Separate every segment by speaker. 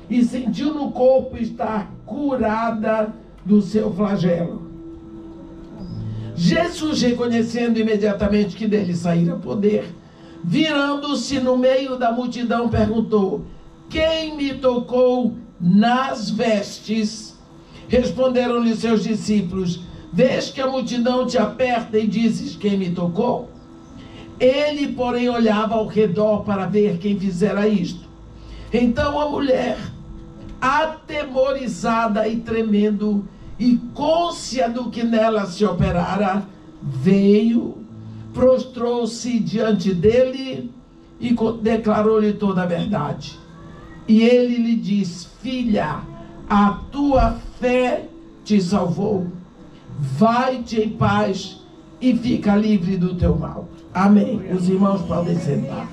Speaker 1: e sentiu no corpo estar curada do seu flagelo. Jesus, reconhecendo imediatamente que dele saíra poder, virando-se no meio da multidão, perguntou: quem me tocou nas vestes? Responderam-lhe seus discípulos: vês que a multidão te aperta e dizes: quem me tocou? Ele, porém, olhava ao redor para ver quem fizera isto. Então a mulher, atemorizada e tremendo, e cônscia do que nela se operara, veio, prostrou-se diante dele e declarou-lhe toda a verdade. E ele lhe disse: filha, a tua fé te salvou. Vai-te em paz e fica livre do teu mal. Amém. Os irmãos podem sentar.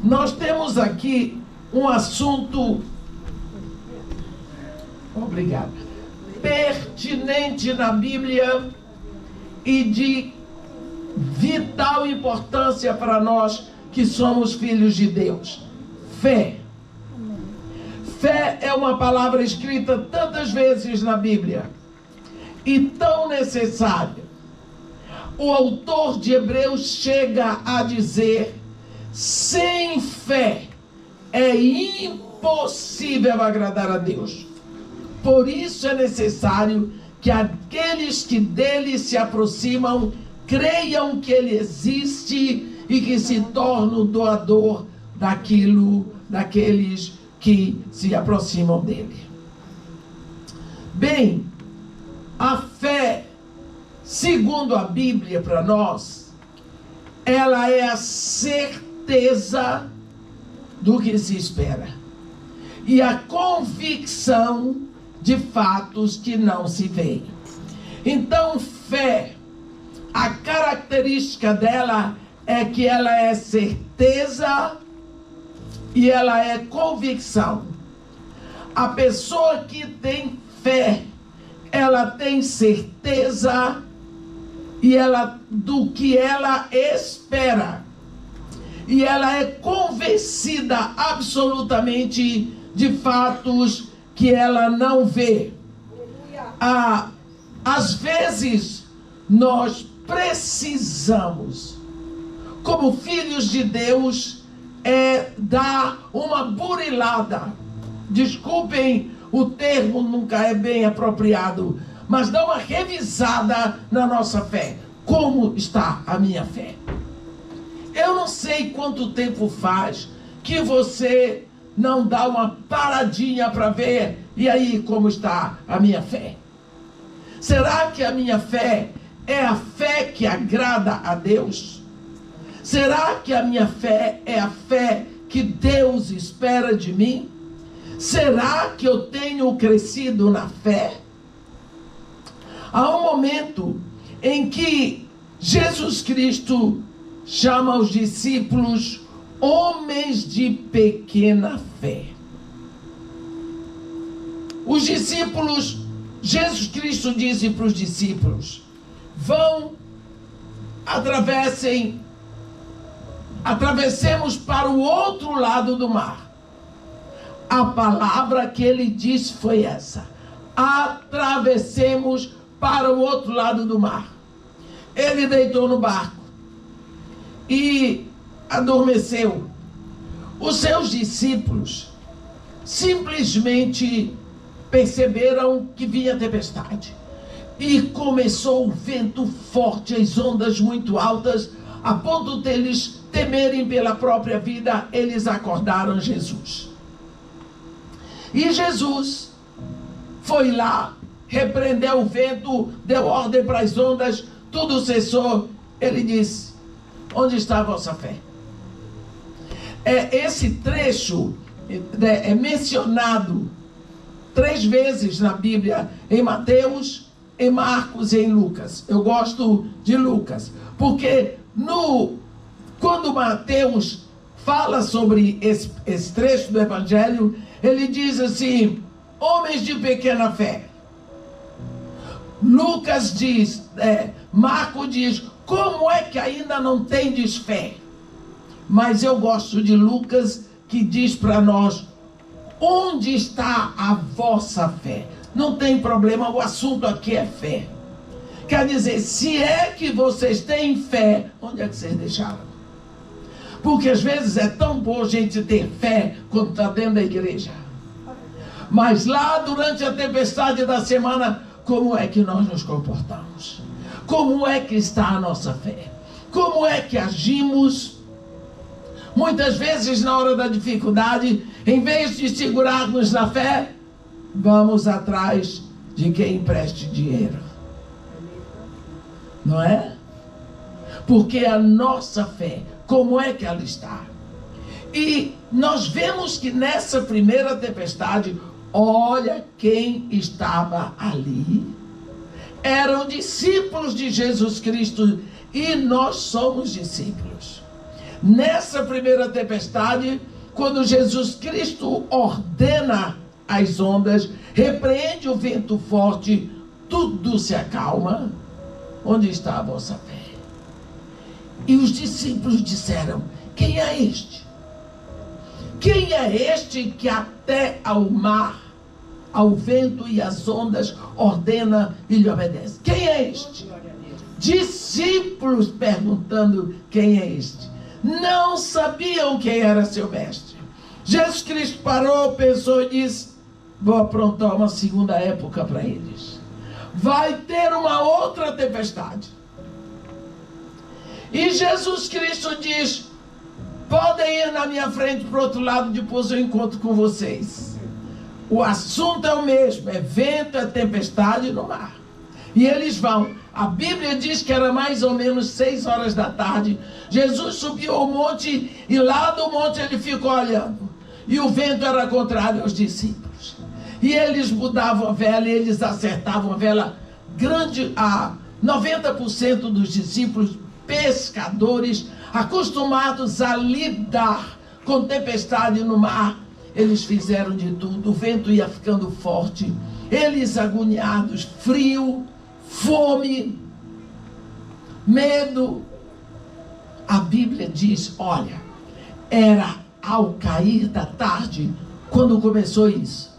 Speaker 1: Nós temos aqui um assunto, obrigada, pertinente na Bíblia e de vital importância para nós que somos filhos de Deus: fé. Fé é uma palavra escrita tantas vezes na Bíblia e tão necessária. O autor de Hebreus chega a dizer: sem fé é impossível agradar a Deus. Por isso é necessário que aqueles que dele se aproximam creiam que ele existe e que se torna o doador daqueles que se aproximam dele. Bem, a fé, segundo a Bíblia para nós, ela é a certeza do que se espera e a convicção de fatos que não se veem. Então, fé, a característica dela é que ela é certeza e ela é convicção. A pessoa que tem fé, ela tem certeza e do que ela espera. E ela é convencida absolutamente de fatos que ela não vê. Às vezes, nós precisamos, como filhos de Deus, dar uma burilada. Desculpem, o termo nunca é bem apropriado, mas dar uma revisada na nossa fé. Como está a minha fé? Eu não sei quanto tempo faz que você não dá uma paradinha para ver, e aí, como está a minha fé? Será que a minha fé é a fé que agrada a Deus? Será que a minha fé é a fé que Deus espera de mim? Será que eu tenho crescido na fé? Há um momento em que Jesus Cristo chama os discípulos homens de pequena fé. Os discípulos, Jesus Cristo disse para os discípulos: atravessemos para o outro lado do mar. A palavra que ele disse foi essa: atravessemos para o outro lado do mar. Ele deitou no barco e adormeceu. Os seus discípulos simplesmente perceberam que vinha tempestade. E começou o vento forte, as ondas muito altas, a ponto deles temerem pela própria vida. Eles acordaram Jesus. E Jesus foi lá, repreendeu o vento, deu ordem para as ondas, tudo cessou. Ele disse: onde está a vossa fé? Esse trecho é mencionado 3 vezes na Bíblia, em Mateus, em Marcos e em Lucas. Eu gosto de Lucas, porque quando Mateus fala sobre esse trecho do Evangelho, ele diz assim: homens de pequena fé. Lucas diz, Marcos diz: como é que ainda não tendes fé? Mas eu gosto de Lucas, que diz para nós: onde está a vossa fé? Não tem problema, o assunto aqui é fé. Quer dizer, se é que vocês têm fé, onde é que vocês deixaram? Porque às vezes é tão bom a gente ter fé quando está dentro da igreja. Mas lá durante a tempestade da semana, como é que nós nos comportamos? Como é que está a nossa fé? Como é que agimos? Muitas vezes na hora da dificuldade, em vez de segurarmos na fé, vamos atrás de quem empreste dinheiro. Não é? Porque a nossa fé, como é que ela está? E nós vemos que nessa primeira tempestade, olha quem estava ali. Eram discípulos de Jesus Cristo e nós somos discípulos. Nessa primeira tempestade, quando Jesus Cristo ordena as ondas, repreende o vento forte, tudo se acalma. Onde está a vossa fé? E os discípulos disseram: quem é este? Quem é este que até ao mar, ao vento e às ondas ordena e lhe obedece? Quem é este? Discípulos perguntando: quem é este? Não sabiam quem era seu mestre. Jesus Cristo parou, pensou e disse: vou aprontar uma segunda época para eles. Vai ter uma outra tempestade. E Jesus Cristo diz: podem ir na minha frente para o outro lado, depois eu encontro com vocês. O assunto é o mesmo, é vento, é tempestade no mar. E eles vão. A Bíblia diz que era mais ou menos 6 horas da tarde. Jesus subiu ao monte e lá do monte ele ficou olhando. E o vento era contrário aos discípulos. E eles mudavam a vela, e eles acertavam a vela. Grande, a 90% dos discípulos, pescadores, acostumados a lidar com tempestade no mar, eles fizeram de tudo. O vento ia ficando forte, eles agoniados, frio, fome, medo. A Bíblia diz, olha, era ao cair da tarde quando começou isso.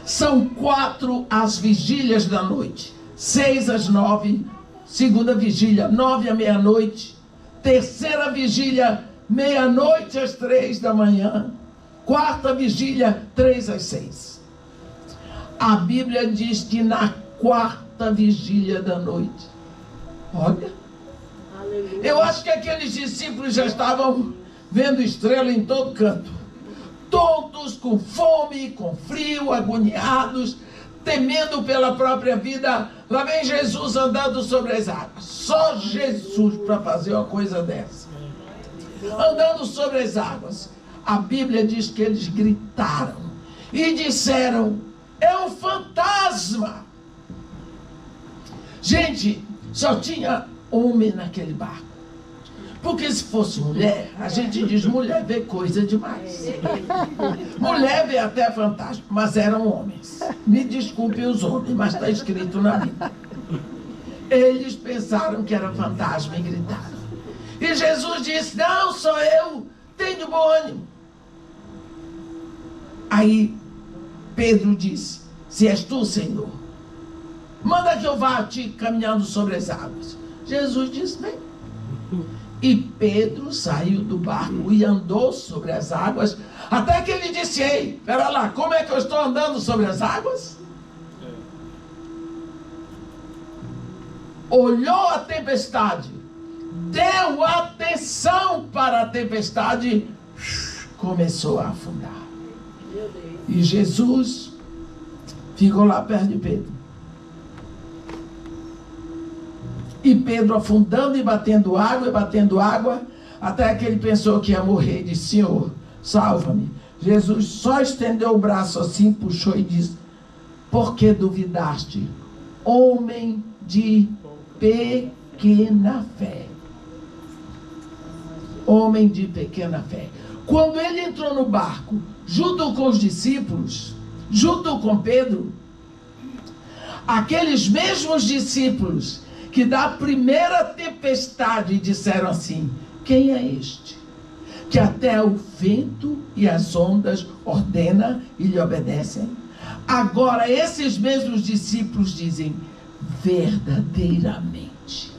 Speaker 1: São 4 as vigílias da noite, 6 às 9, segunda vigília 9 à meia-noite, terceira vigília meia-noite às 3 da manhã, quarta vigília 3 às 6. A Bíblia diz que na quarta vigília da noite, olha, eu acho que aqueles discípulos já estavam vendo estrela em todo canto, todos com fome, com frio, agoniados, temendo pela própria vida. Lá vem Jesus andando sobre as águas. Só Jesus para fazer uma coisa dessa. Andando sobre as águas. A Bíblia diz que eles gritaram e disseram: é um fantasma. Gente, só tinha homem naquele barco. Porque se fosse mulher, a gente diz mulher vê coisa demais. Mulher vê até fantasma, mas eram homens. Me desculpem os homens, mas está escrito na Bíblia. Eles pensaram que era fantasma e gritaram. E Jesus disse: não, sou eu, tenho bom ânimo. Aí Pedro disse: se és tu, Senhor, manda que eu vá a ti caminhando sobre as águas. Jesus disse: vem. E Pedro saiu do barco e andou sobre as águas, até que ele disse: ei, espera lá, como é que eu estou andando sobre as águas? Olhou a tempestade, deu atenção para a tempestade, começou a afundar. E Jesus ficou lá perto de Pedro. E Pedro afundando e batendo água, até que ele pensou que ia morrer. E disse: Senhor, salva-me. Jesus só estendeu o braço assim, puxou e disse: por que duvidaste, homem de pequena fé? Homem de pequena fé. Quando ele entrou no barco, junto com os discípulos, junto com Pedro, aqueles mesmos discípulos que da primeira tempestade disseram assim: quem é este? que até o vento e as ondas ordena e lhe obedecem. Agora esses mesmos discípulos dizem: verdadeiramente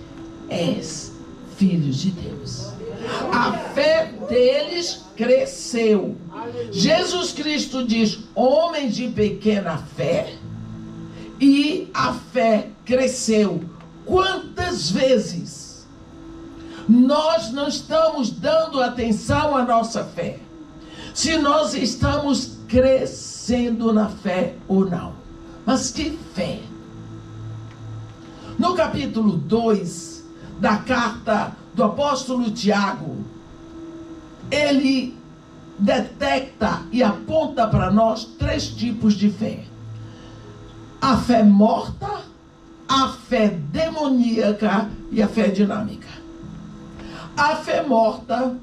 Speaker 1: és filhos de Deus. A fé deles cresceu. Jesus Cristo diz: homens de pequena fé, e a fé cresceu. Quantas vezes nós não estamos dando atenção à nossa fé? Se nós estamos crescendo na fé ou não. Mas que fé? No capítulo 2 da carta do apóstolo Tiago, ele detecta e aponta para nós 3 tipos de fé: a fé morta, a fé demoníaca e a fé dinâmica. A fé morta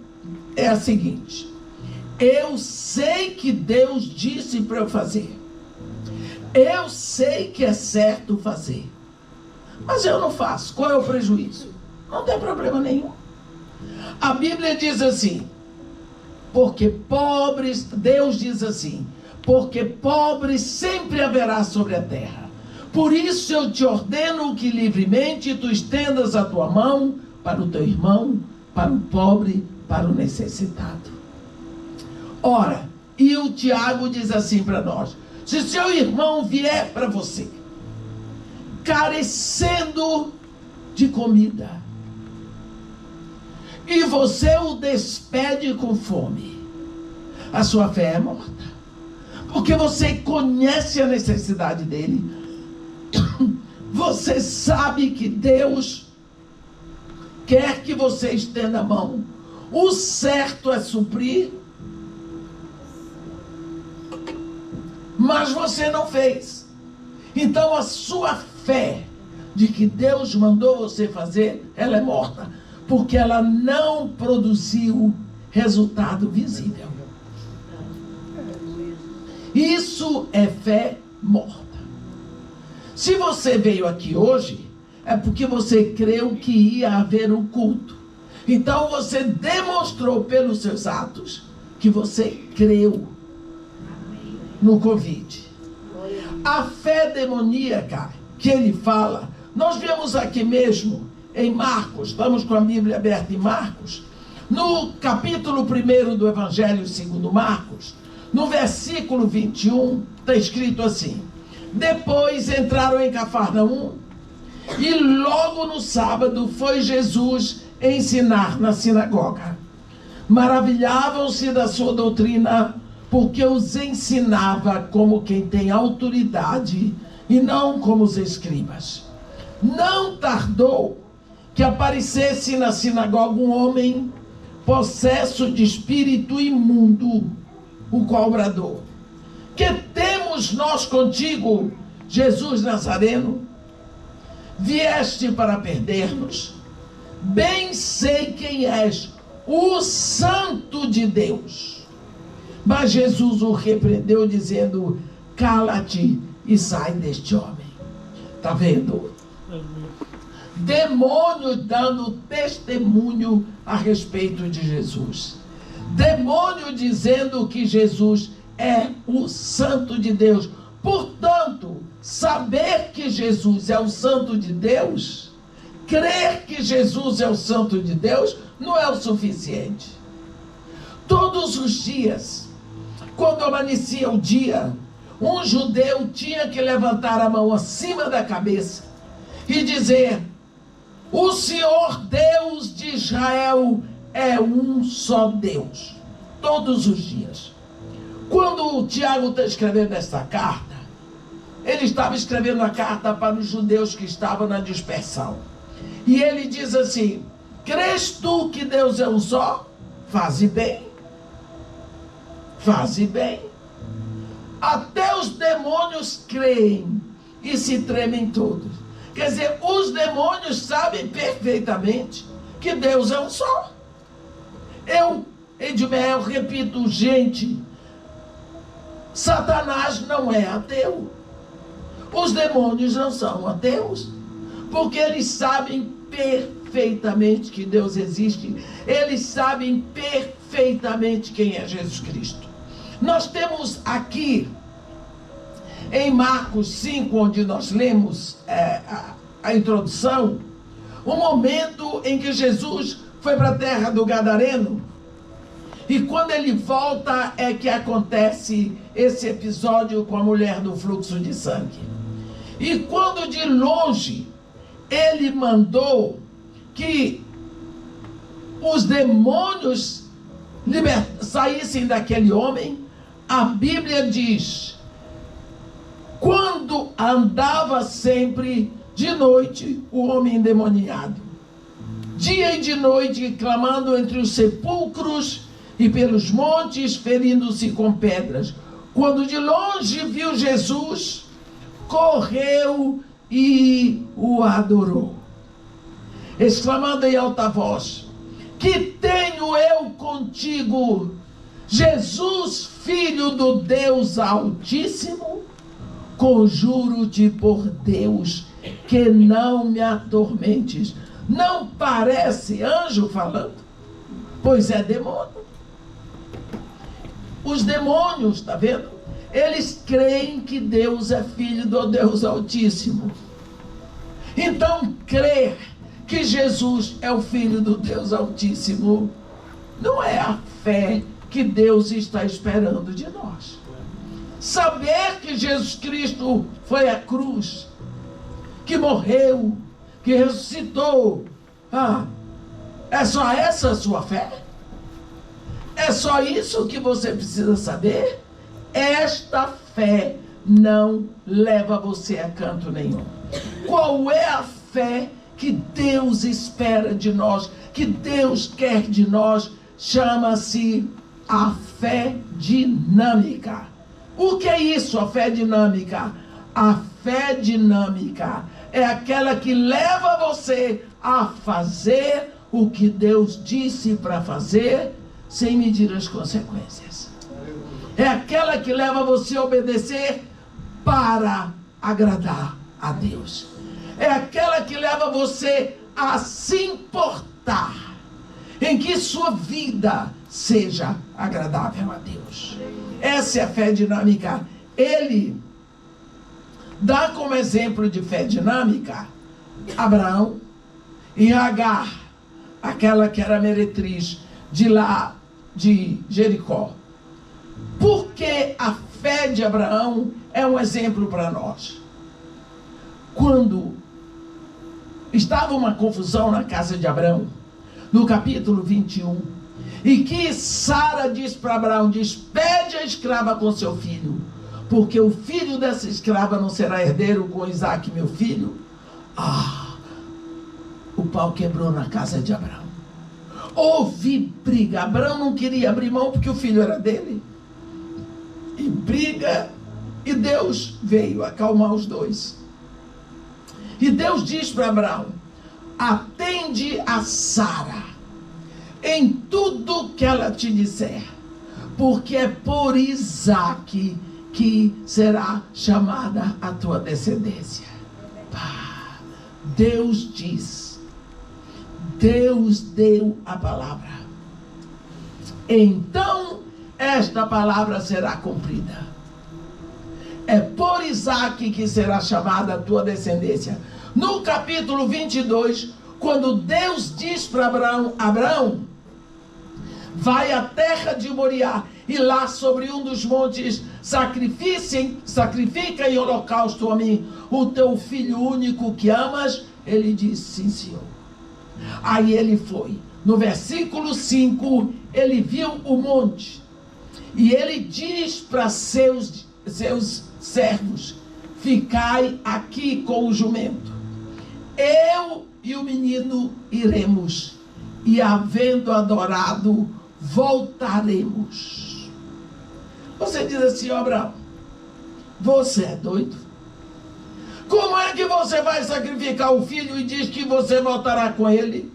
Speaker 1: é a seguinte: eu sei que Deus disse para eu fazer, eu sei que é certo fazer, mas eu não faço. Qual é o prejuízo? Não tem problema nenhum. A Bíblia diz assim: porque pobres, Deus diz assim, porque pobres sempre haverá sobre a terra. Por isso eu te ordeno que livremente tu estendas a tua mão para o teu irmão, para o pobre, para o necessitado. Ora, e o Tiago diz assim para nós: se seu irmão vier para você carecendo de comida, e você o despede com fome, a sua fé é morta. Porque você conhece a necessidade dele, você sabe que Deus quer que você estenda a mão. O certo é suprir, mas você não fez. Então a sua fé de que Deus mandou você fazer, ela é morta, porque ela não produziu resultado visível. Isso é fé morta. Se você veio aqui hoje, é porque você creu que ia haver um culto. Então você demonstrou pelos seus atos que você creu no Covid. A fé demoníaca que ele fala, nós vemos aqui mesmo em Marcos, estamos com a Bíblia aberta em Marcos, no capítulo 1 do Evangelho segundo Marcos, no versículo 21, está escrito assim: depois entraram em Cafarnaum, e logo no sábado foi Jesus ensinar na sinagoga. Maravilhavam-se da sua doutrina, porque os ensinava como quem tem autoridade e não como os escribas. Não tardou que aparecesse na sinagoga um homem possesso de espírito imundo, o qual bradou: que temos nós contigo, Jesus Nazareno? Vieste para perder-nos? Bem sei quem és, o Santo de Deus. Mas Jesus o repreendeu, dizendo: cala-te e sai deste homem. Está vendo? Demônio dando testemunho a respeito de Jesus. Demônio dizendo que Jesus é o Santo de Deus. Portanto, saber que Jesus é o Santo de Deus, crer que Jesus é o Santo de Deus, não é o suficiente. Todos os dias, quando amanhecia o dia, um judeu tinha que levantar a mão acima da cabeça e dizer: o Senhor Deus de Israel é um só Deus. Todos os dias. Quando o Tiago está escrevendo esta carta, ele estava escrevendo a carta para os judeus que estavam na dispersão. E ele diz assim: crês tu que Deus é um só? Faze bem. Faze bem. Até os demônios creem e se tremem todos. Quer dizer, os demônios sabem perfeitamente que Deus é um só. Eu repito, gente, Satanás não é ateu. Os demônios não são ateus, porque eles sabem perfeitamente que Deus existe. Eles sabem perfeitamente perfeitamente quem é Jesus Cristo. Nós temos aqui, em Marcos 5, onde nós lemos a introdução, o momento em que Jesus foi para a terra do Gadareno, e quando ele volta é que acontece esse episódio com a mulher do fluxo de sangue. E quando de longe ele mandou que os demônios saíssem daquele homem, a Bíblia diz: quando andava sempre de noite o homem endemoniado, dia e de noite clamando entre os sepulcros e pelos montes, ferindo-se com pedras. Quando de longe viu Jesus, correu e o adorou, exclamando em alta voz: que tenho eu contigo, Jesus, Filho do Deus Altíssimo? Conjuro-te por Deus que não me atormentes. Não parece anjo falando? Pois é demônio. Os demônios, está vendo? Eles creem que Deus é Filho do Deus Altíssimo. Então, crer que Jesus é o Filho do Deus Altíssimo não é a fé que Deus está esperando de nós. Saber que Jesus Cristo foi à cruz, que morreu, que ressuscitou, é só essa a sua fé? É só isso que você precisa saber? Esta fé não leva você a canto nenhum. Qual é a fé que Deus espera de nós, que Deus quer de nós? Chama-se a fé dinâmica. O que é isso, a fé dinâmica? A fé dinâmica é aquela que leva você a fazer o que Deus disse para fazer, sem medir as consequências. É aquela que leva você a obedecer para agradar a Deus. É aquela que leva você a se importar em que sua vida seja agradável a Deus. Essa é a fé dinâmica. Ele dá como exemplo de fé dinâmica Abraão e Agar, aquela que era meretriz de lá de Jericó. Porque a fé de Abraão é um exemplo para nós. Quando estava uma confusão na casa de Abraão, no capítulo 21, e que Sara diz para Abraão, despede a escrava com seu filho, porque o filho dessa escrava não será herdeiro com Isaque, meu filho. O pau quebrou na casa de Abraão. Houve briga. Abraão não queria abrir mão porque o filho era dele. E briga, e Deus veio acalmar os dois. E Deus diz para Abraão: atende a Sara em tudo que ela te disser, porque é por Isaque que será chamada a tua descendência. Deus diz, Deus deu a palavra, então esta palavra será cumprida. É por Isaque que será chamada a tua descendência. No capítulo 22, quando Deus diz para Abraão, vai à terra de Moriá, e lá sobre um dos montes sacrifica em holocausto a mim o teu filho único que amas. Ele disse, sim, Senhor. Aí ele foi. No versículo 5, ele viu o monte, e ele diz para seus servos: ficai aqui com o jumento, eu e o menino iremos, e havendo adorado, voltaremos. Você diz assim: Abraão, você é doido? Como é que você vai sacrificar o filho e diz que você voltará com ele?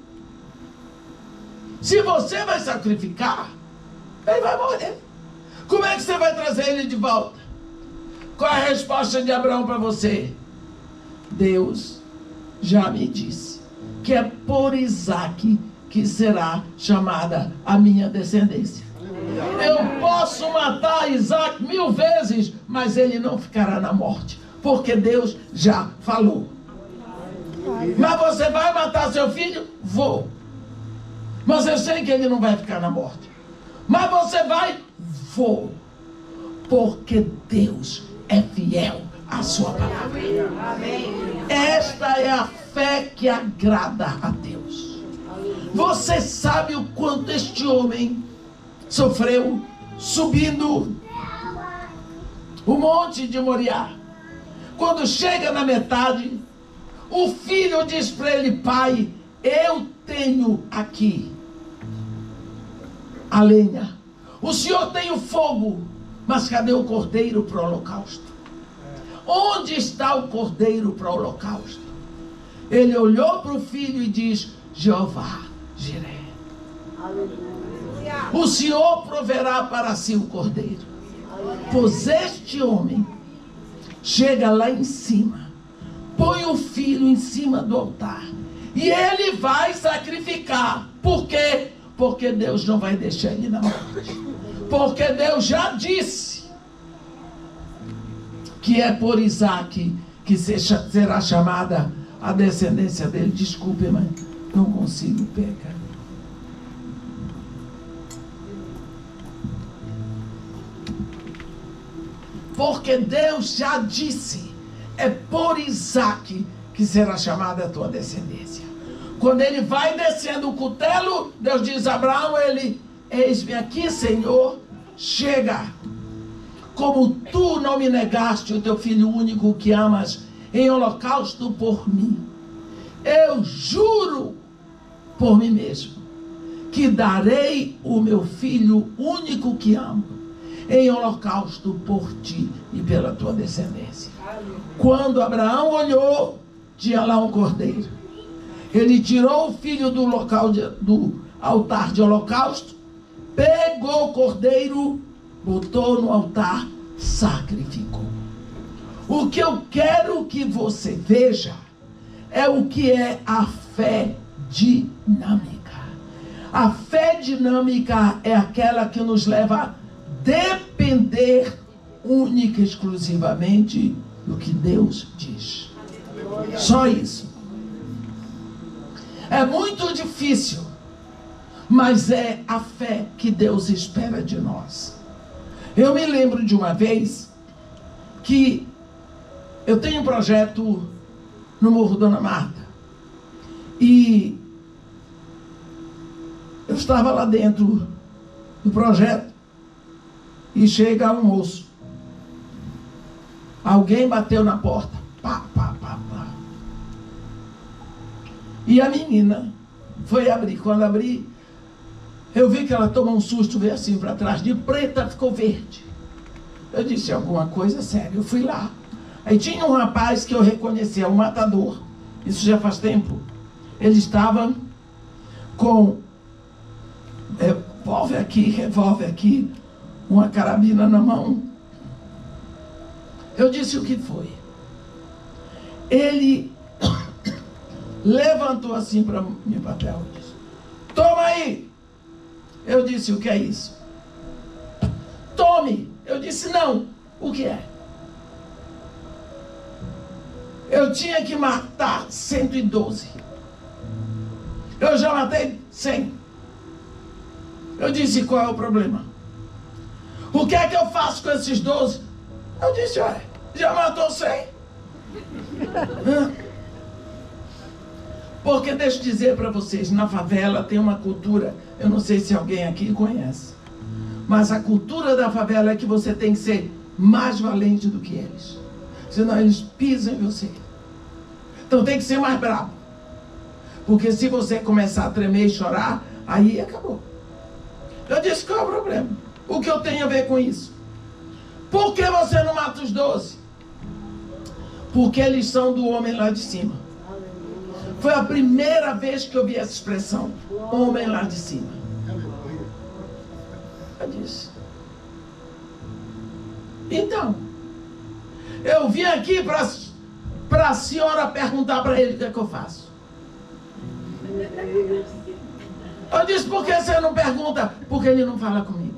Speaker 1: Se você vai sacrificar, ele vai morrer. Como é que você vai trazer ele de volta? Qual é a resposta de Abraão para você? Deus já me disse que é por Isaque que será chamada a minha descendência. Eu posso matar Isaac 1000 vezes, mas ele não ficará na morte, porque Deus já falou. Mas você vai matar seu filho? Vou. Mas eu sei que ele não vai ficar na morte. Mas você vai? Vou. Porque Deus é fiel à sua palavra. Esta é a fé que agrada a Deus. Você sabe o quanto este homem sofreu subindo o monte de Moriá. Quando chega na metade, o filho diz para ele: pai, eu tenho aqui a lenha, o senhor tem o fogo, mas cadê o cordeiro para o holocausto? Onde está o cordeiro para o holocausto? Ele olhou para o filho e diz: Jeová Jiré, o senhor proverá para si o cordeiro. Pois este homem chega lá em cima, põe o filho em cima do altar e ele vai sacrificar. Por quê? Porque Deus não vai deixar ele na morte. Porque Deus já disse que é por Isaac que será chamada a descendência dele. Desculpe, mas não consigo pegar. Porque Deus já disse, é por Isaac que será chamada a tua descendência. Quando ele vai descendo o cutelo, Deus diz a Abraão, ele: eis-me aqui, Senhor, chega. Como tu não me negaste o teu filho único que amas em holocausto por mim, eu juro por mim mesmo que darei o meu filho único que amo em holocausto por ti e pela tua descendência. Quando Abraão olhou, tinha lá um cordeiro. Ele tirou o filho do altar de holocausto, pegou o cordeiro, botou no altar, sacrificou. O que eu quero que você veja é o que é a fé dinâmica. A fé dinâmica é aquela que nos leva a depender única e exclusivamente do que Deus diz. Só isso. É muito difícil, mas é a fé que Deus espera de nós. Eu me lembro de uma vez que eu tenho um projeto no Morro Dona Marta e eu estava lá dentro do projeto e chega um moço. Alguém bateu na porta. Pá, pá, pá, pá. E a menina foi abrir. Quando abri, eu vi que ela tomou um susto, veio assim para trás, de preta ficou verde. Eu disse: alguma coisa séria. Eu fui lá. Aí tinha um rapaz que eu reconhecia, um matador. Isso já faz tempo. Ele estava com revólver aqui, uma carabina na mão. Eu disse: o que foi? Ele levantou assim para meu papel e disse: toma aí. Eu disse: o que é isso? Tome. Eu disse: não. O que é? Eu tinha que matar 112. Eu já matei 100. Eu disse: qual é o problema? O que é que eu faço com esses 12? Eu disse: olha, já matou 100. Porque deixa eu dizer para vocês, na favela tem uma cultura, eu não sei se alguém aqui conhece, mas a cultura da favela é que você tem que ser mais valente do que eles, senão eles pisam em você. Então tem que ser mais bravo, porque se você começar a tremer e chorar, aí acabou. Eu disse: qual é o problema? O que eu tenho a ver com isso? Por que você não mata os 12? Porque eles são do homem lá de cima. Foi a primeira vez que eu vi essa expressão, homem lá de cima. Eu disse: então, eu vim aqui para a senhora perguntar para ele o que é que eu faço. Eu disse, por que você não pergunta? Porque ele não fala comigo.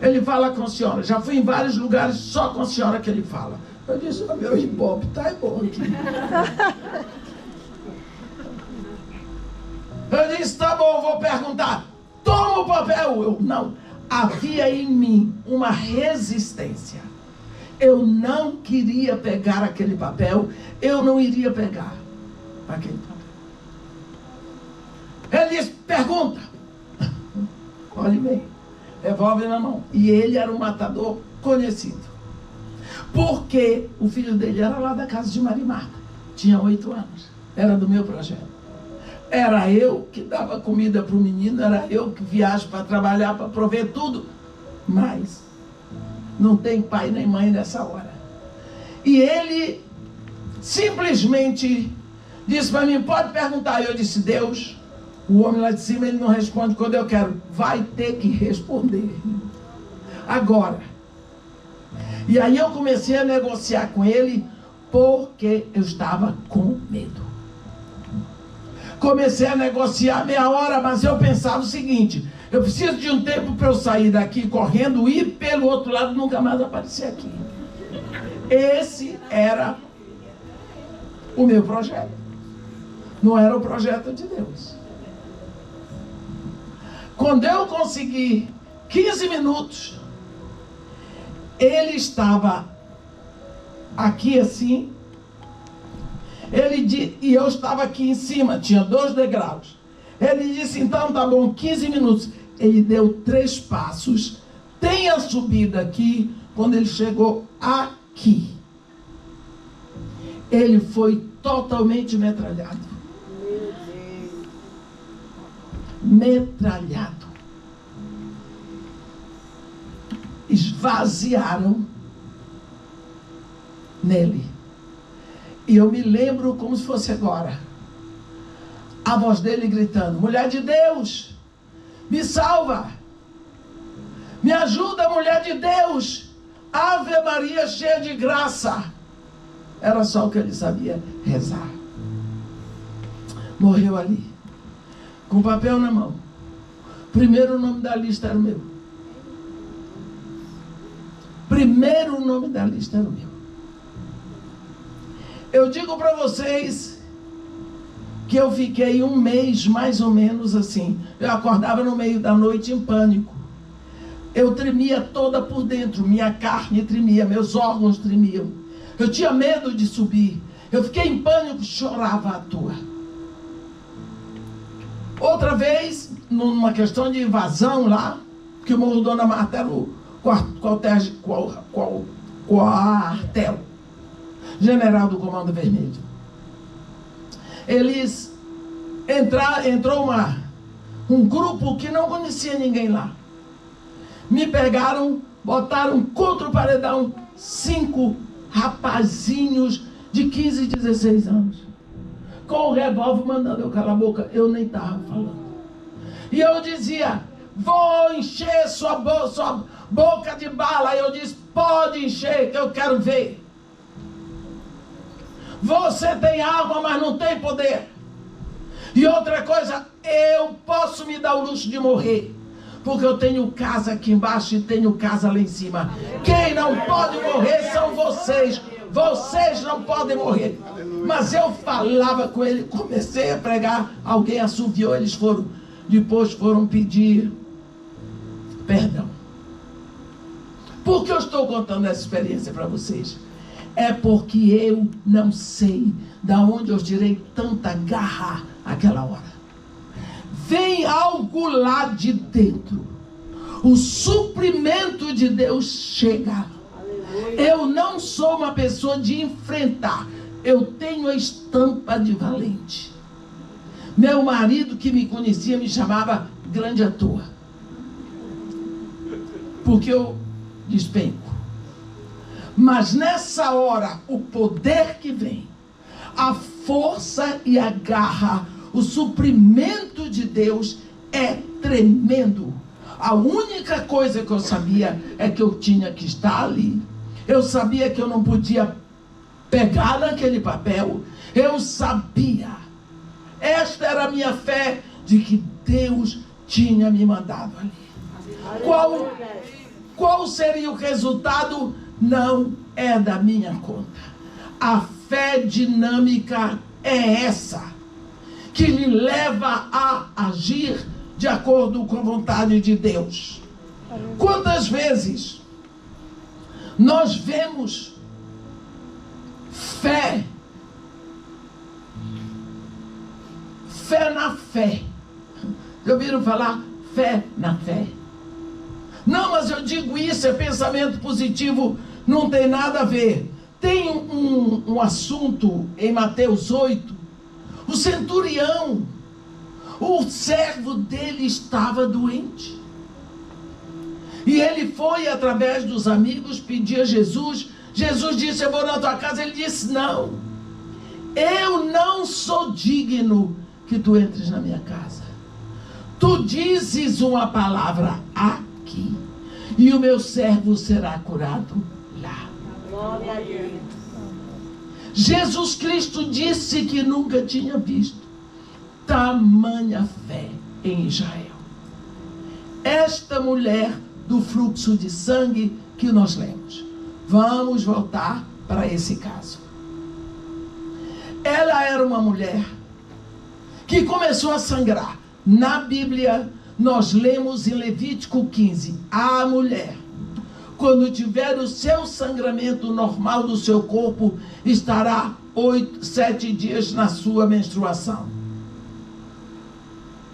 Speaker 1: Ele fala com a senhora. Já fui em vários lugares, só com a senhora que ele fala. Eu disse, o meu ibope tá bom aqui. Eu disse, tá bom, vou perguntar. Toma o papel. Eu, não. Havia em mim uma resistência. Eu não queria pegar aquele papel. Eu não iria pegar aquele papel. Ele disse, pergunta. Olhe bem. Revólver na mão. E ele era um matador conhecido. Porque o filho dele era lá da casa de Marimarta. Tinha 8 anos. Era do meu projeto. Era eu que dava comida para o menino. Era eu que viajo para trabalhar, para prover tudo. Mas não tem pai nem mãe nessa hora. E ele simplesmente disse para mim, pode perguntar. E eu disse, Deus, o homem lá de cima, ele não responde quando eu quero. Vai ter que responder. Agora. E aí eu comecei a negociar com ele, porque eu estava com medo. Comecei a negociar meia hora, mas eu pensava o seguinte, eu preciso de um tempo para eu sair daqui correndo, ir pelo outro lado e nunca mais aparecer aqui. Esse era o meu projeto. Não era o projeto de Deus. Quando eu consegui 15 minutos, ele estava aqui assim, e eu estava aqui em cima, tinha 2 degraus. Ele disse, então tá bom, 15 minutos. Ele deu 3 passos, tem a subida aqui, quando ele chegou aqui, ele foi totalmente metralhado. Metralhado. Esvaziaram nele. E eu me lembro como se fosse agora. A voz dele gritando, mulher de Deus, me salva. Me ajuda, mulher de Deus. Ave Maria cheia de graça. Era só o que ele sabia rezar. Morreu ali. Com papel na mão. Primeiro nome da lista era o meu. Primeiro nome da lista era o meu. Eu digo para vocês que eu fiquei 1 mês mais ou menos assim. Eu acordava no meio da noite em pânico. Eu tremia toda por dentro. Minha carne tremia, meus órgãos tremiam. Eu tinha medo de subir. Eu fiquei em pânico, chorava à toa. Outra vez, numa questão de invasão lá, que o Morro Dona Marta era o quartel general do Comando Vermelho. Eles entrou um grupo que não conhecia ninguém lá. Me pegaram, botaram contra o paredão 5 rapazinhos de 15 e 16 anos. Com o revólver mandando eu calar a boca. Eu nem estava falando. E eu dizia, vou encher sua boca de bala. E eu disse, pode encher que eu quero ver. Você tem arma, mas não tem poder. E outra coisa, eu posso me dar o luxo de morrer. Porque eu tenho casa aqui embaixo e tenho casa lá em cima. Quem não pode morrer são vocês. Vocês não podem morrer. Mas eu falava com ele, comecei a pregar, alguém assoviou, depois foram pedir perdão. Por que eu estou contando essa experiência para vocês? É porque eu não sei de onde eu tirei tanta garra aquela hora. Vem algo lá de dentro. O suprimento de Deus chega. Eu não sou uma pessoa de enfrentar. Eu tenho a estampa de valente. Meu marido que me conhecia me chamava grande à toa. Porque eu despenco. Mas nessa hora, o poder que vem, a força e a garra, o suprimento de Deus é tremendo. A única coisa que eu sabia é que eu tinha que estar ali. Eu sabia que eu não podia pegar naquele papel. Eu sabia. Esta era a minha fé de que Deus tinha me mandado ali. Qual seria o resultado? Não é da minha conta. A fé dinâmica é essa, que lhe leva a agir de acordo com a vontade de Deus. Quantas vezes nós vemos fé na fé? Já ouviram falar fé na fé? Não, mas eu digo isso, é pensamento positivo, não tem nada a ver. Tem um assunto em Mateus 8, o centurião, o servo dele estava doente. E ele foi, através dos amigos, pedir a Jesus. Jesus disse, eu vou na tua casa. Ele disse, não, eu não sou digno que tu entres na minha casa. Tu dizes uma palavra aqui, e o meu servo será curado lá. Glória a Deus. Jesus Cristo disse que nunca tinha visto tamanha fé em Israel. Esta mulher do fluxo de sangue que nós lemos. Vamos voltar para esse caso. Ela era uma mulher que começou a sangrar. Na Bíblia, nós lemos em Levítico 15, a mulher, quando tiver o seu sangramento normal do seu corpo, estará 7 dias na sua menstruação.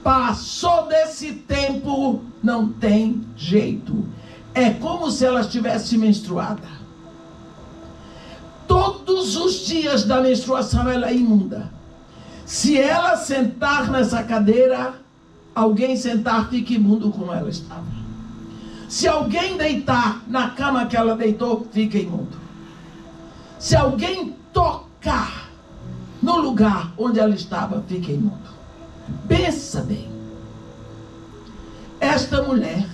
Speaker 1: Passou desse tempo, não tem jeito. É como se ela estivesse menstruada. Todos os dias da menstruação ela é imunda. Se ela sentar nessa cadeira, alguém sentar fica imundo como ela estava. Se alguém deitar na cama que ela deitou, fica imundo. Se alguém tocar no lugar onde ela estava, fica imundo. Pensa bem. Esta mulher,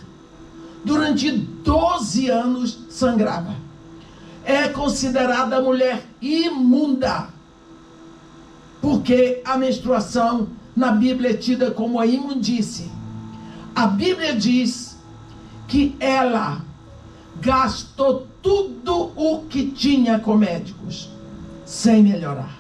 Speaker 1: durante 12 anos, sangrava. É considerada mulher imunda, porque a menstruação na Bíblia é tida como a imundície. A Bíblia diz que ela gastou tudo o que tinha com médicos, sem melhorar.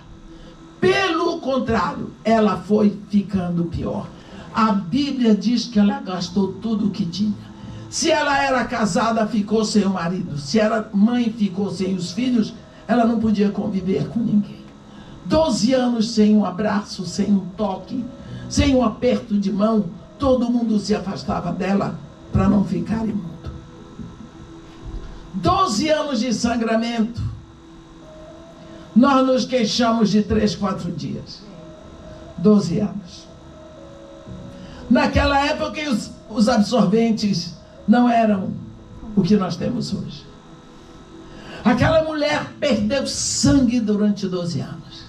Speaker 1: Pelo contrário, ela foi ficando pior. A Bíblia diz que ela gastou tudo o que tinha. Se ela era casada, ficou sem o marido. Se era mãe, ficou sem os filhos. Ela não podia conviver com ninguém. 12 anos sem um abraço, sem um toque, sem um aperto de mão. Todo mundo se afastava dela para não ficar imundo. 12 anos de sangramento. Nós nos queixamos de 3, 4 dias. 12 anos. Naquela época, os absorventes não eram o que nós temos hoje. Aquela mulher perdeu sangue durante 12 anos.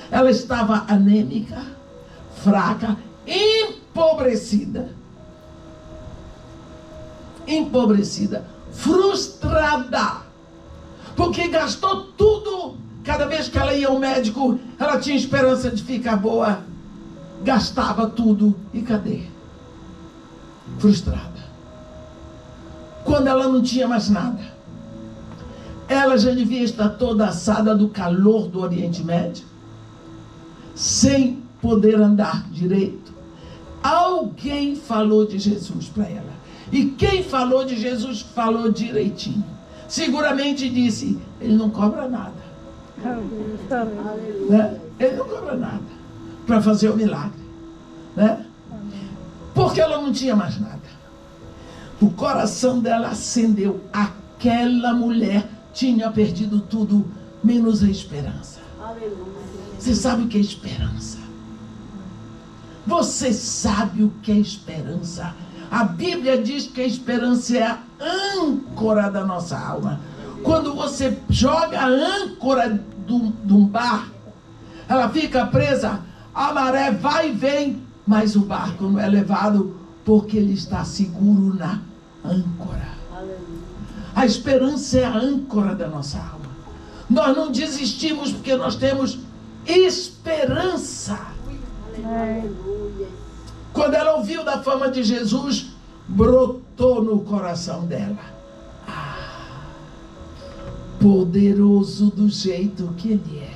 Speaker 1: Ela estava anêmica, fraca, empobrecida, frustrada, porque gastou tudo. Cada vez que ela ia ao médico, ela tinha esperança de ficar boa, gastava tudo, e cadê? Frustrada. Quando ela não tinha mais nada, ela já devia estar toda assada do calor do Oriente Médio, sem poder andar direito. Alguém falou de Jesus para ela. E quem falou de Jesus falou direitinho. Seguramente disse, ele não cobra nada. Né? Ele não cobra nada para fazer o milagre. Né? Porque ela não tinha mais nada. O coração dela acendeu. Aquela mulher tinha perdido tudo, menos a esperança. Você sabe o que é esperança? Você sabe o que é esperança? A Bíblia diz que a esperança é a âncora da nossa alma. Quando você joga a âncora de um barco, ela fica presa, a maré vai e vem, mas o barco não é levado porque ele está seguro na âncora. A esperança é a âncora da nossa alma. Nós não desistimos porque nós temos esperança. Quando ela ouviu da fama de Jesus, brotou no coração dela. Poderoso do jeito que Ele é.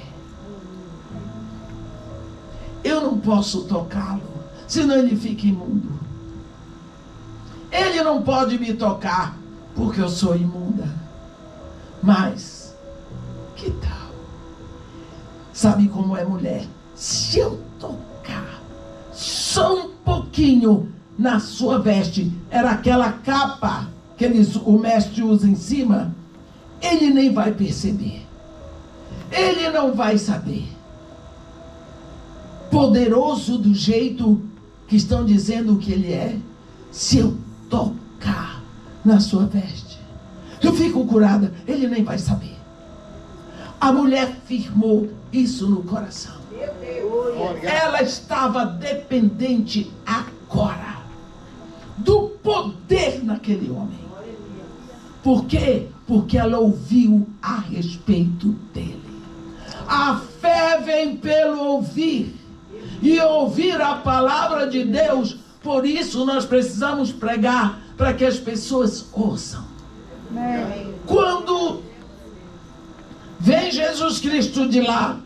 Speaker 1: Eu não posso tocá-lo, senão ele fica imundo. Ele não pode me tocar, porque eu sou imunda. Mas, que tal? Sabe como é mulher? Se eu tocar só um pouquinho na sua veste, era aquela capa que o mestre usa em cima, ele nem vai perceber. Ele não vai saber. Poderoso do jeito que estão dizendo que ele é, se eu tocar na sua veste, eu fico curada, ele nem vai saber. A mulher firmou isso no coração. Ela estava dependente agora do poder naquele homem. Por quê? Porque ela ouviu a respeito dele. A fé vem pelo ouvir, e ouvir a palavra de Deus. Por isso nós precisamos pregar, para que as pessoas ouçam. Quando vem Jesus Cristo de lá,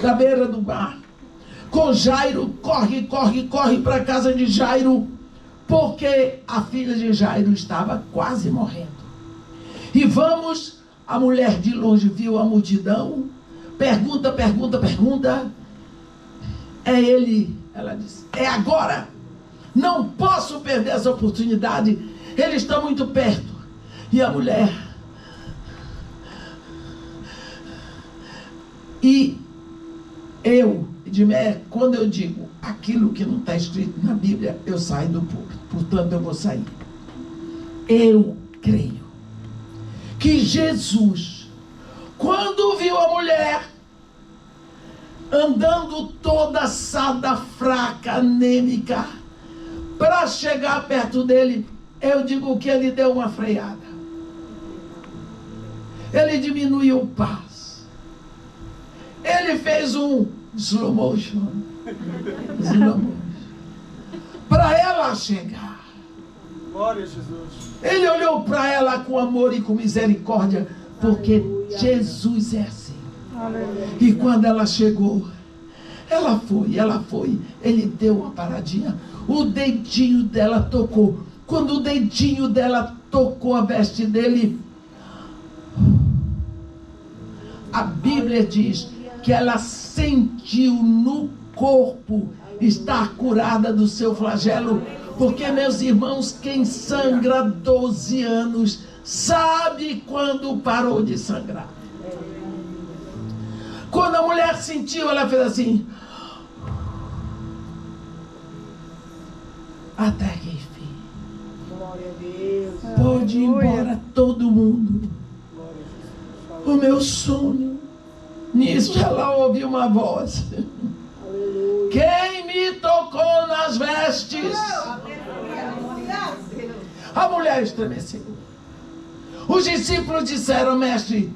Speaker 1: da beira do mar, com Jairo, corre para a casa de Jairo, porque a filha de Jairo estava quase morrendo. E a mulher de longe viu a multidão, pergunta. É ele, ela disse, é agora, não posso perder essa oportunidade, ele está muito perto. E a mulher, quando eu digo aquilo que não está escrito na Bíblia, eu saio do púlpito, portanto eu vou sair. Eu creio que Jesus, quando viu a mulher andando toda assada, fraca, anêmica, para chegar perto dele, eu digo que ele deu uma freada. Ele diminuiu o passo. Ele fez um slow motion. Para ela chegar.
Speaker 2: Glória a Jesus.
Speaker 1: Ele olhou para ela com amor e com misericórdia, porque Jesus é assim. E quando ela chegou, ela foi, ele deu uma paradinha, o dedinho dela tocou. Quando o dedinho dela tocou a veste dele, a Bíblia diz que ela sentiu no corpo estar curada do seu flagelo. Porque, meus irmãos, quem sangra 12 anos sabe quando parou de sangrar. Quando a mulher sentiu, ela fez assim, até que enfim.
Speaker 3: Glória a Deus.
Speaker 1: Pode ir embora todo mundo. O meu sono. Nisso ela ouviu uma voz. Quem me tocou nas vestes? A mulher estremeceu. Os discípulos disseram, mestre,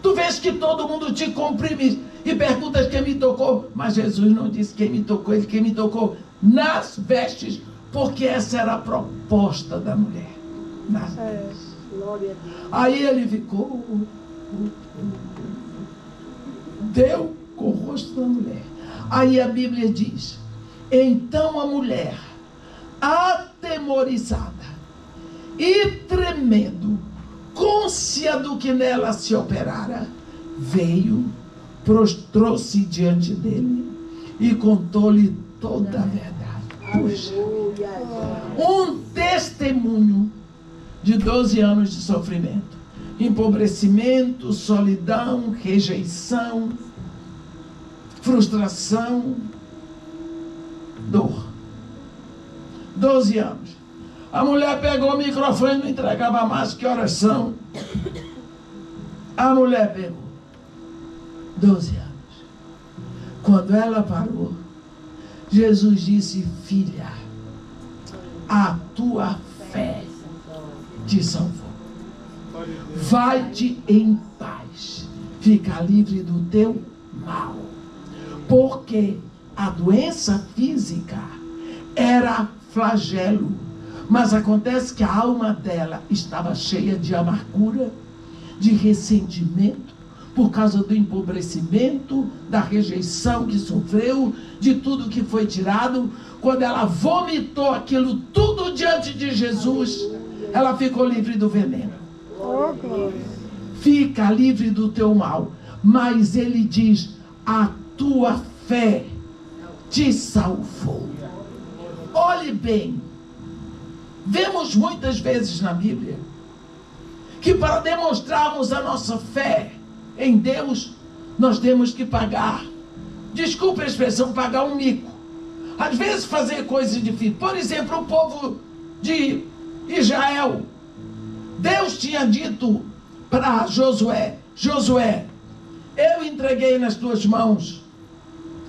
Speaker 1: tu vês que todo mundo te comprime e perguntas quem me tocou. Mas Jesus não disse quem me tocou, ele quem me tocou nas vestes, porque essa era a proposta da mulher. Nas vestes. Aí ele ficou, deu com o rosto da mulher. Aí a Bíblia diz, então a mulher, atemorizada e tremendo, côncia do que nela se operara, veio, prostrou-se diante dele e contou-lhe toda a verdade. Puxa, um testemunho de 12 anos de sofrimento, empobrecimento, solidão, rejeição, frustração, dor. 12 anos. A mulher pegou o microfone e não entregava mais, que horas são? A mulher pegou 12 anos. Quando ela parou, Jesus disse, filha, a tua fé te salvou. Vai-te em paz, fica livre do teu mal. Porque a doença física, era flagelo. Mas acontece que a alma dela estava cheia de amargura, de ressentimento, por causa do empobrecimento, da rejeição que sofreu, de tudo que foi tirado. Quando ela vomitou aquilo tudo diante de Jesus, ela ficou livre do veneno. Fica livre do teu mal. Mas ele diz: a tua fé te salvou. Olhe bem, vemos muitas vezes na Bíblia que para demonstrarmos a nossa fé em Deus, nós temos que pagar, desculpe a expressão, pagar um mico. Às vezes fazer coisas difíceis. Por exemplo, o povo de Israel, Deus tinha dito para Josué: Josué, eu entreguei nas tuas mãos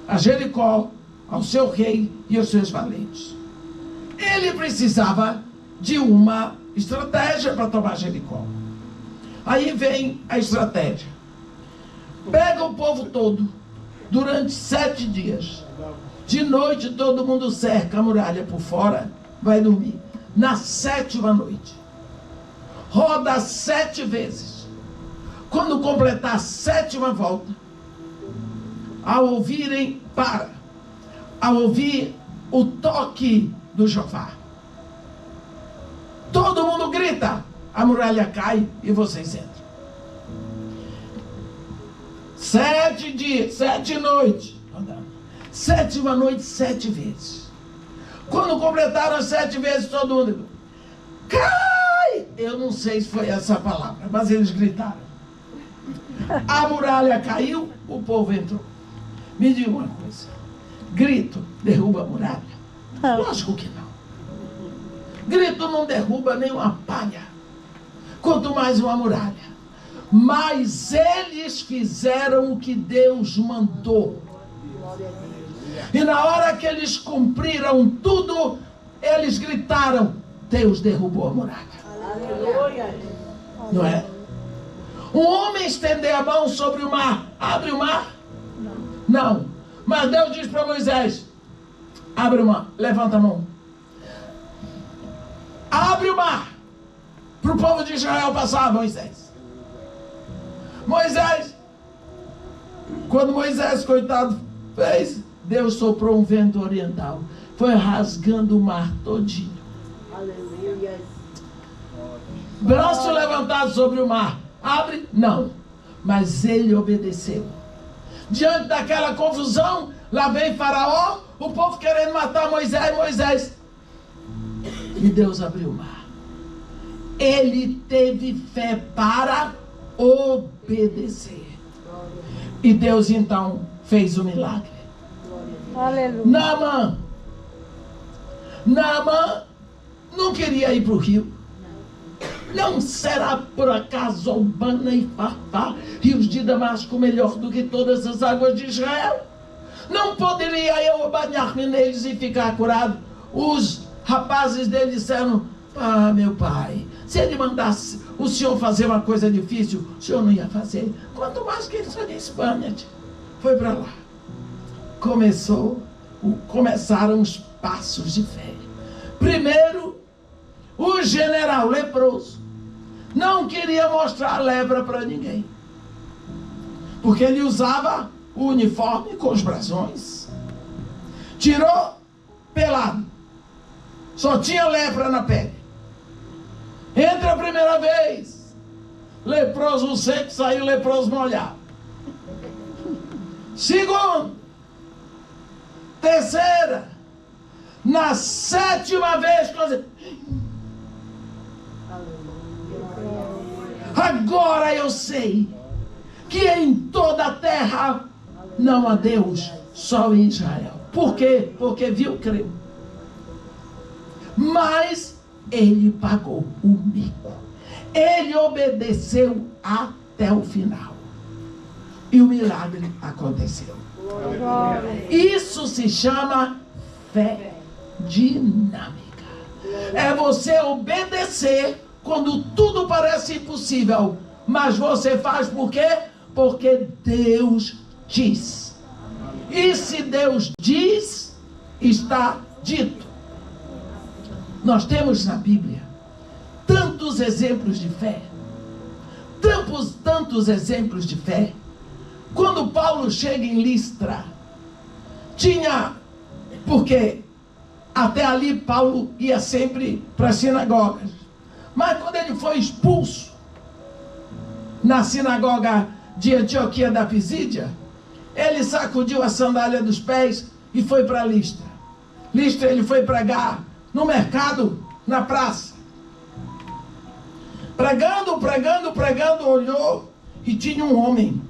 Speaker 1: a Jericó, ao seu rei e aos seus valentes. Ele precisava de uma estratégia para tomar Jericó. Aí vem a estratégia. Pega o povo todo durante 7 dias. De noite todo mundo cerca a muralha por fora, vai dormir. Na 7ª noite, roda 7 vezes. Quando completar a 7ª volta, ao ouvirem, ao ouvir o toque do shofar, todo mundo grita, a muralha cai e vocês entram. 7 dias, 7 noites, 7ª noite, 7 vezes. Quando completaram as 7 vezes, todo mundo cai. Eu não sei se foi essa a palavra, mas eles gritaram. A muralha caiu, o povo entrou. Me diga uma coisa: grito derruba a muralha? Lógico que não. Grito não derruba nem uma palha, quanto mais uma muralha. Mas eles fizeram o que Deus mandou. E na hora que eles cumpriram tudo, eles gritaram: Deus derrubou a muralha. Não é? Um homem estender a mão sobre o mar, abre o mar? Não. Mas Deus diz para Moisés: abre o mar, levanta a mão. Abre o mar para o povo de Israel passar, Moisés. Quando Moisés, coitado, fez, Deus soprou um vento oriental, foi rasgando o mar todinho.
Speaker 3: Aleluia.
Speaker 1: Braço levantado sobre o mar, abre? Não. Mas ele obedeceu. Diante daquela confusão, lá vem Faraó, o povo querendo matar Moisés. E Deus abriu o mar. Ele teve fé para obedecer. E Deus então fez o milagre.
Speaker 4: Aleluia.
Speaker 1: Naamã não queria ir para o rio. Não será por acaso Albana e Farpá, rios de Damasco, melhor do que todas as águas de Israel? Não poderia eu banhar-me neles e ficar curado? Os rapazes dele disseram: ah, meu pai, se ele mandasse o senhor fazer uma coisa difícil, o senhor não ia fazer. Quanto mais que ele só disse: banha-te. Foi para lá. Começaram os passos de fé. Primeiro, o general leproso não queria mostrar a lepra para ninguém, porque ele usava o uniforme com os brasões. Tirou pelado, só tinha lepra na pele. Entra a primeira vez, leproso seco, saiu leproso molhado. Segundo, terceira, na 7ª vez, agora eu sei que em toda a terra não há Deus, só em Israel. Por quê? Porque viu, creu. Mas ele pagou o mico. Ele obedeceu até o final. E o milagre aconteceu. Isso se chama fé dinâmica. É você obedecer quando tudo parece impossível, mas você faz por quê? Porque Deus diz. E se Deus diz, está dito. Nós temos na Bíblia tantos exemplos de fé. Tantos exemplos de fé. Quando Paulo chega em Listra, porque até ali Paulo ia sempre para as sinagogas. Mas quando ele foi expulso na sinagoga de Antioquia da Pisídia, ele sacudiu a sandália dos pés e foi para Listra. Listra ele foi pregar no mercado, na praça. Pregando, olhou e tinha um homem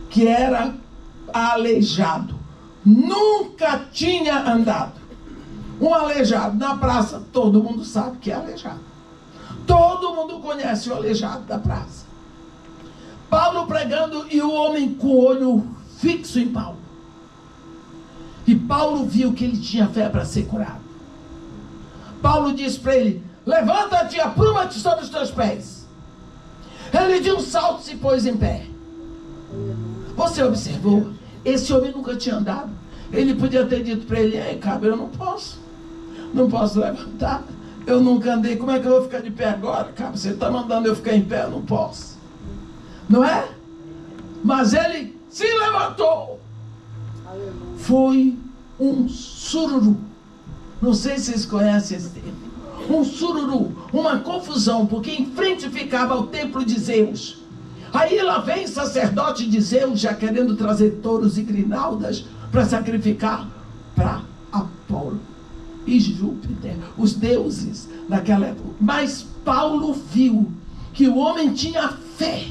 Speaker 1: que era aleijado. Nunca tinha andado. Um aleijado na praça, todo mundo sabe que é aleijado. Todo mundo conhece o aleijado da praça. Paulo pregando e o homem com o olho fixo em Paulo. E Paulo viu que ele tinha fé para ser curado. Paulo disse para ele: levanta-te e apruma-te sobre os teus pés. Ele de um salto se pôs em pé. Você observou? Esse homem nunca tinha andado. Ele podia ter dito para ele: ei, cara, eu não posso levantar. Eu nunca andei, como é que eu vou ficar de pé agora? Cara, você está mandando eu ficar em pé, eu não posso. Não é? Mas ele se levantou. Foi um sururu. Não sei se vocês conhecem esse termo. Um sururu, uma confusão, porque em frente ficava o templo de Zeus. Aí lá vem sacerdote de Zeus, já querendo trazer touros e grinaldas para sacrificar para Apolo e Júpiter, os deuses naquela época. Mas Paulo viu que o homem tinha fé.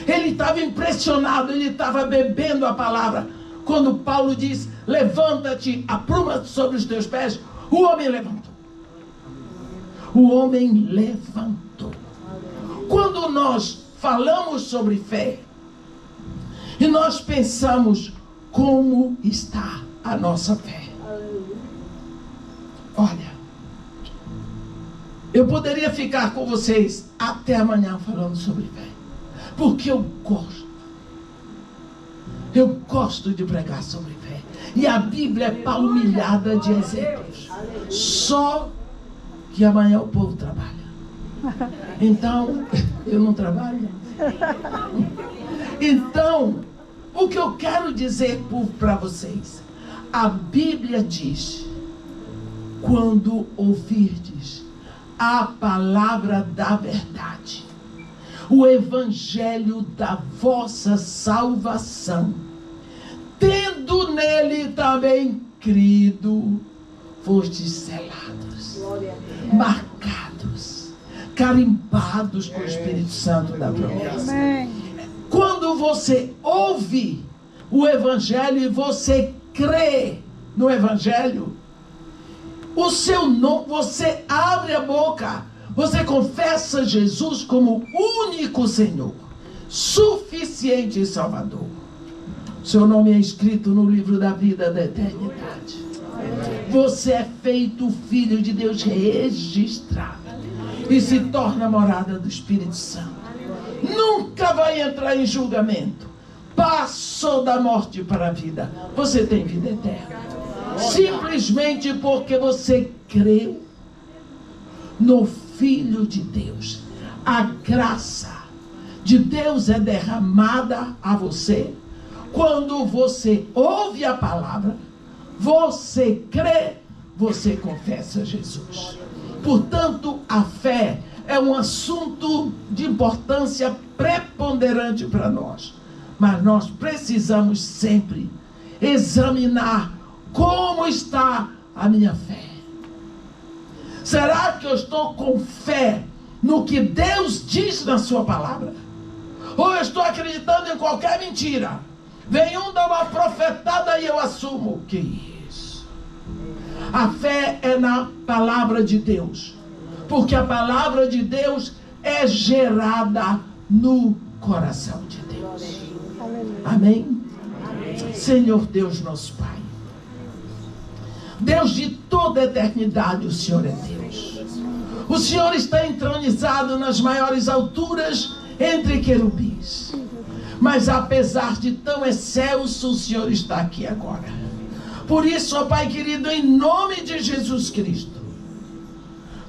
Speaker 1: Ele estava impressionado, ele estava bebendo a palavra. Quando Paulo diz: levanta-te, apruma-te sobre os teus pés, o homem levantou. O homem levantou. Quando nós falamos sobre fé e nós pensamos como está a nossa fé. Olha, eu poderia ficar com vocês até amanhã falando sobre fé, porque eu gosto de pregar sobre fé. E a Bíblia é palmilhada de exemplos. Só que amanhã o povo trabalha. Então, eu não trabalho. Então, o que eu quero dizer para vocês, a Bíblia diz: quando ouvirdes a palavra da verdade, o evangelho da vossa salvação, tendo nele também crido, fostes selados, marcados, carimbados com o Espírito Santo da promessa. Quando você ouve o evangelho e você crê no evangelho, o seu nome, você abre a boca, você confessa Jesus como único Senhor, suficiente e Salvador. Seu nome é escrito no livro da vida da eternidade. Você é feito filho de Deus registrado e se torna morada do Espírito Santo. Nunca vai entrar em julgamento. Passou da morte para a vida. Você tem vida eterna. Simplesmente porque você creu no Filho de Deus. A graça de Deus é derramada a você quando você ouve a palavra, você crê, você confessa Jesus. Portanto, a fé é um assunto de importância preponderante para nós. Mas nós precisamos sempre examinar como está a minha fé. Será que eu estou com fé no que Deus diz na sua palavra? Ou eu estou acreditando em qualquer mentira? Vem um dar uma profetada e eu assumo. Que isso? A fé é na palavra de Deus. Porque a palavra de Deus é gerada no coração de Deus. Amém? Amém? Senhor Deus nosso Pai, Deus de toda a eternidade, o Senhor é Deus. O Senhor está entronizado nas maiores alturas entre querubins. Mas apesar de tão excelso, o Senhor está aqui agora. Por isso, ó Pai querido, em nome de Jesus Cristo,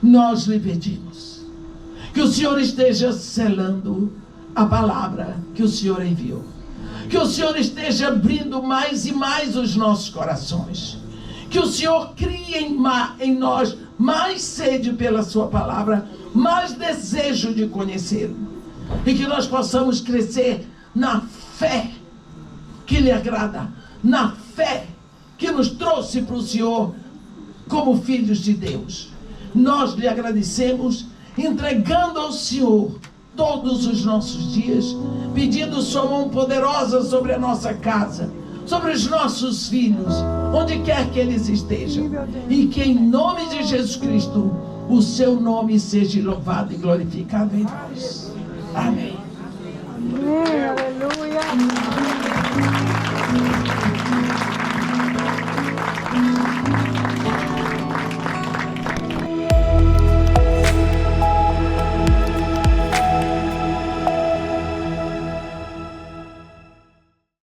Speaker 1: nós lhe pedimos que o Senhor esteja selando a palavra que o Senhor enviou. Que o Senhor esteja abrindo mais e mais os nossos corações. Que o Senhor crie em nós mais sede pela sua palavra, mais desejo de conhecê-lo. E que nós possamos crescer na fé que lhe agrada, na fé que nos trouxe para o Senhor como filhos de Deus. Nós lhe agradecemos, entregando ao Senhor todos os nossos dias, pedindo sua mão poderosa sobre a nossa casa, sobre os nossos filhos, onde quer que eles estejam, e que em nome de Jesus Cristo o seu nome seja louvado e glorificado em nós. Amém.
Speaker 4: Aleluia.